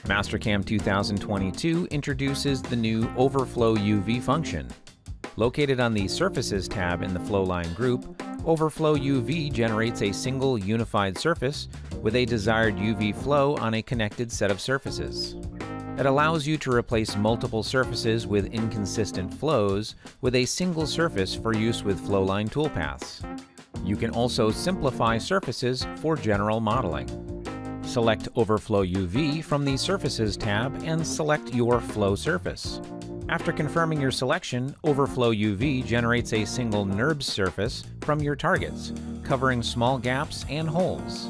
Mastercam 2022 introduces the new Overflow UV function. Located on the Surfaces tab in the Flowline group, Overflow UV generates a single unified surface with a desired UV flow on a connected set of surfaces. It allows you to replace multiple surfaces with inconsistent flows with a single surface for use with Flowline toolpaths. You can also simplify surfaces for general modeling. Select Overflow UV from the Surfaces tab and select your flow surface. After confirming your selection, Overflow UV generates a single NURBS surface from your targets, covering small gaps and holes.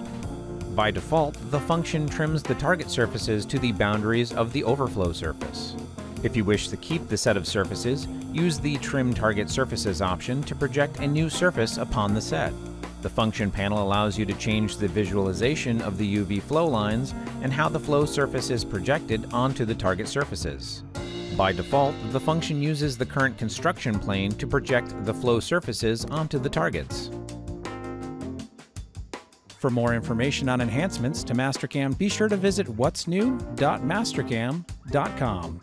By default, the function trims the target surfaces to the boundaries of the overflow surface. If you wish to keep the set of surfaces, use the Trim Target Surfaces option to project a new surface upon the set. The function panel allows you to change the visualization of the UV flow lines and how the flow surface is projected onto the target surfaces. By default, the function uses the current construction plane to project the flow surfaces onto the targets. For more information on enhancements to Mastercam, be sure to visit whatsnew.mastercam.com.